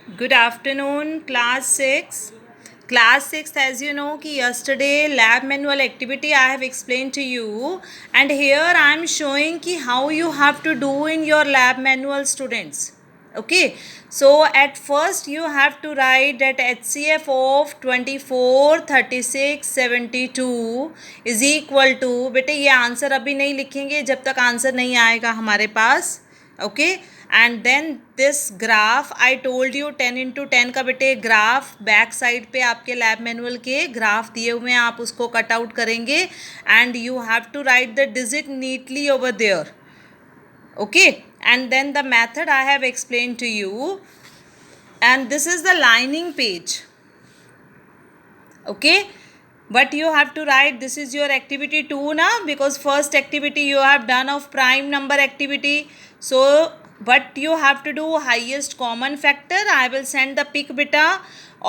Good afternoon, class 6. Class 6, as you know, कि yesterday lab manual activity I have explained to you, and here I am showing कि how you have to do in your lab manual, students. Okay, so at first you have to write that HCF of 24, 36, 72 is equal to, बेटे ये answer अभी नहीं लिखेंगे जब तक answer नहीं आएगा हमारे पास. Okay, and then this graph I told you 10x10 का बेटे ग्राफ बैक साइड पे आपके लैब मैनुअल के ग्राफ दिए हुए हैं, आप उसको कट आउट करेंगे and you have to write the digit neatly over there. Okay, and then the method I have explain to you, and this is the lining page. Okay, but you have to write, this is your activity 2 now, because first activity you have done of prime number activity. So but you have to do highest common factor. I will send the pic beta.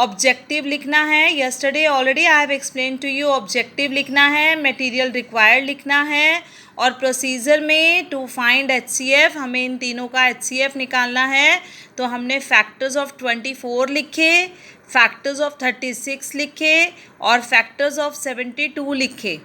Objective लिखना है, yesterday already I have explained to you, objective लिखना है, material required लिखना है, और procedure में to find HCF हमें इन तीनों का HCF निकालना है. तो हमने फैक्टर्स ऑफ 24 लिखे, फैक्टर्स ऑफ 36 लिखे और फैक्टर्स ऑफ 72 लिखे.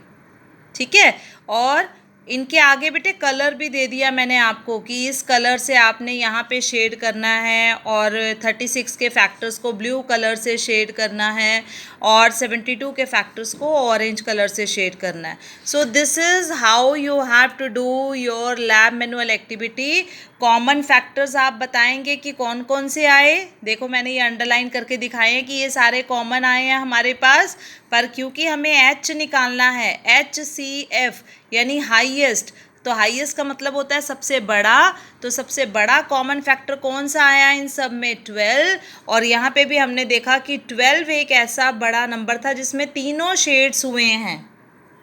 ठीक है, और इनके आगे बेटे कलर भी दे दिया मैंने आपको कि इस कलर से आपने यहाँ पे शेड करना है, और 36 के फैक्टर्स को ब्लू कलर से शेड करना है, और 72 के फैक्टर्स को ऑरेंज कलर से शेड करना है. So this is how you have to do your lab manual activity. Common factors आप बताएंगे कि कौन कौन से आए. देखो मैंने ये अंडरलाइन करके दिखाए हैं कि ये सारे कॉमन आए हैं हमारे पास, पर क्योंकि हमें H निकालना है, HCF यानी हाईएस्ट, तो हाईएस्ट का मतलब होता है सबसे बड़ा. तो सबसे बड़ा कॉमन फैक्टर कौन सा आया इन सब में? 12. और यहाँ पे भी हमने देखा कि 12 एक ऐसा बड़ा नंबर था जिसमें तीनों शेड्स हुए हैं.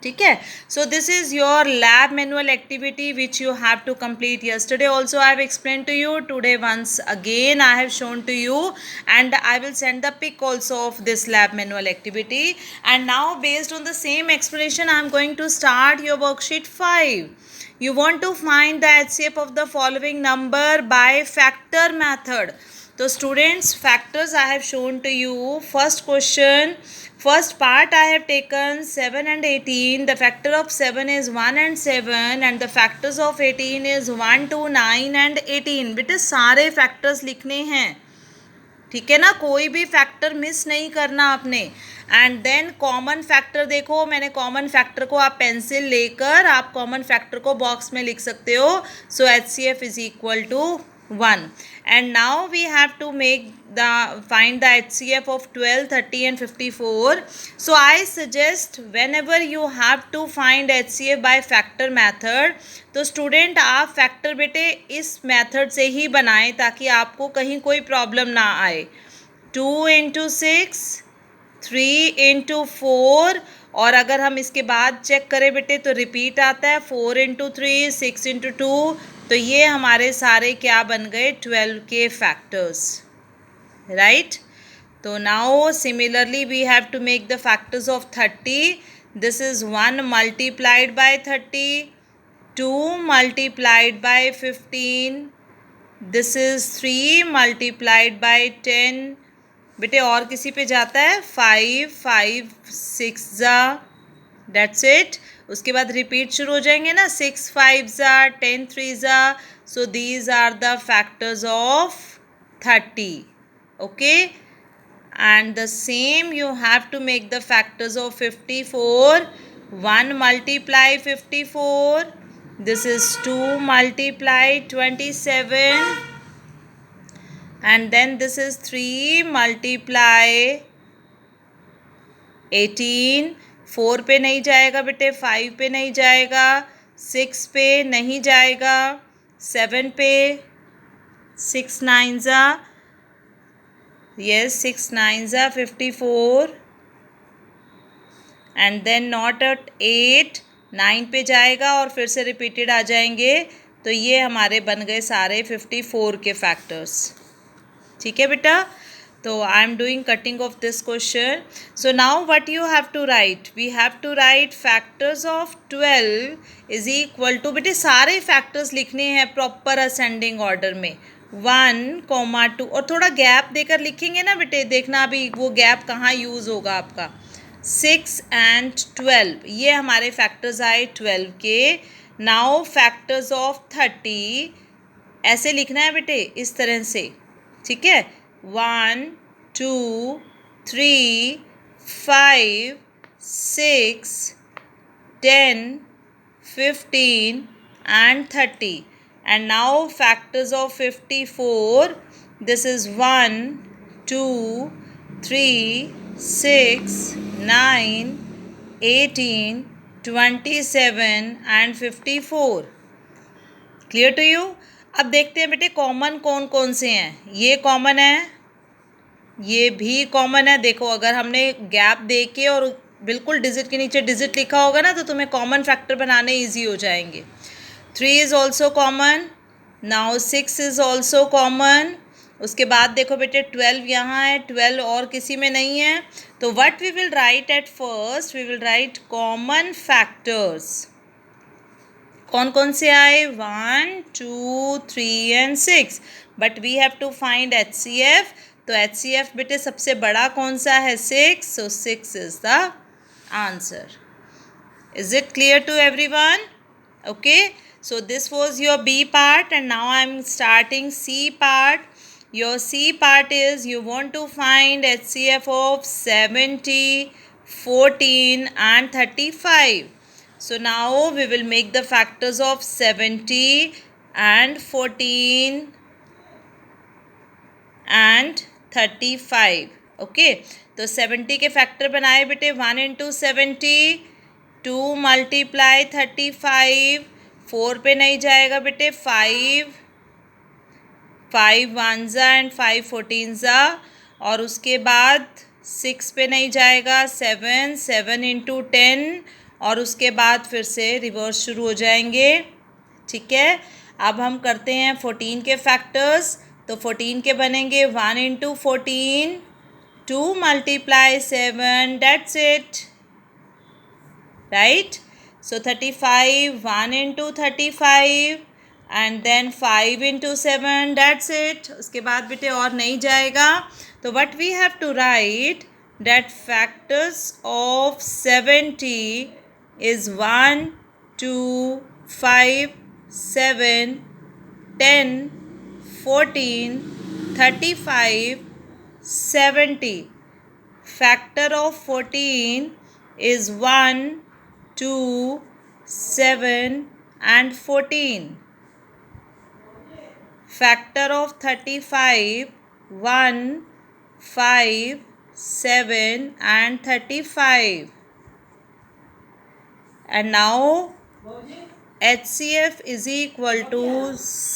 ठीक है, so this is your lab manual activity which you have to complete. yesterday also I have explained to you, today once again I have shown to you, and I will send the pic also of this lab manual activity. And now based on the same explanation I am going to start your worksheet 5. You want to find the HCF of the following number by factor method. So students, factors I have shown to you. First question, first part I have taken 7 and 18. The factor of 7 is 1 and 7, and the factors of 18 is 1, 2, 9 and 18. बेटे सारे factors लिखने हैं, ठीक है ना, कोई भी factor miss नहीं करना आपने. एंड देन कॉमन फैक्टर देखो, मैंने कॉमन फैक्टर को आप पेंसिल लेकर आप कॉमन फैक्टर को बॉक्स में लिख सकते हो. So HCF is equal to 1. And now we have to find the HCF of 12, 30 and 54. So I suggest whenever you have to find HCF by factor method, तो student आप factor बेटे इस method से ही बनाएं ताकि आपको कहीं कोई प्रॉब्लम ना आए. 2 into 6, 3 into 4, और अगर हम इसके बाद चेक करें बेटे तो रिपीट आता है 4 into 3, 6 into 2. तो ये हमारे सारे क्या बन गए? 12 के फैक्टर्स, राइट. तो now similarly we have to make the factors of 30. This is 1 multiplied by 30, 2 multiplied by 15, this is 3 multiplied by 10. बेटे और किसी पे जाता है 5, 5 6 ज़ा, डेट्स इट. उसके बाद रिपीट शुरू हो जाएंगे ना, 6 5 ज़ा, 10 3 ज़ा. So these are the factors of 30. Okay, and the same you have to make the factors of 54. 1 multiply 54, this is 2 multiply 27, and then this is 3 multiply 18. 4 पे नहीं जाएगा बेटे, 5 पे नहीं जाएगा, 6 पे नहीं जाएगा, 7 पे, 6 9 ज़ा, yes 6 9 ज़ा 54, and then not at 8. 9 पे जाएगा और फिर से रिपीटेड आ जाएंगे. तो ये हमारे बन गए सारे 54 के फैक्टर्स. ठीक है बेटा, तो I am doing cutting of this question. So now what you have to write, we have to write factors of 12 is equal to, बेटे सारे फैक्टर्स लिखने हैं प्रॉपर असेंडिंग ऑर्डर में. 1, 2 और थोड़ा गैप देकर लिखेंगे ना बेटे, देखना अभी वो गैप कहाँ यूज़ होगा आपका। 6 and 12, ये हमारे फैक्टर्स आए 12 के। नाउ फैक्टर्स ऑफ 30 ऐसे लिखना है बेटे, इस तरह से, ठीक है। 1, 2, 3, 5, 6, 10, 15 and 30. And now factors of 54. This is 1, 2, 3, 6, 9, 18, 27 and 54. Clear to you. अब देखते हैं बेटे कॉमन कौन कौन से हैं। ये कॉमन है, ये भी कॉमन है। देखो अगर हमने गैप दे के और बिल्कुल डिजिट के नीचे डिजिट लिखा होगा ना, तो तुम्हें कॉमन फैक्टर बनाने इजी हो जाएंगे। 3 is also common. Now 6 is also common. उसके बाद देखो बेटे 12 यहाँ है, 12 और किसी में नहीं है। तो what we will write at first, we will write common factors. कौन कौन से आए? 1, 2, 3 and 6। But we have to find HCF। तो HCF बेटे सबसे बड़ा कौन सा है? 6। सो 6 is the answer. Is it clear to everyone? Okay, so this was your B part and now I am starting C part. Your C part is you want to find HCF of 70, 14 and 35. So now we will make the factors of 70 and 14 and 35. Okay, तो 70 के factor बनाए बेटे। 1 into 70, 2 multiply 35, 4 पे नहीं जाएगा बेटे, 5 1 ज़ा and 5 14 ज़ा, और उसके बाद 6 पे नहीं जाएगा, 7 into 10, और उसके बाद फिर से रिवर्स शुरू हो जाएंगे, ठीक है। अब हम करते हैं 14 के फैक्टर्स। तो 14 के बनेंगे 1 into 14, 2 multiply 7, that's it, right? So 35, 1 into 35 and then 5 into 7, that's it. उसके बाद बेटे और नहीं जाएगा। तो what we have to write that factors of 70 is 1, 2, 5, 7, 10, 14, 35, 70. Factor of 14 is 1, 2, 7 and 14. Factor of 35, 1, 5, 7 and 35. And now HCF is equal to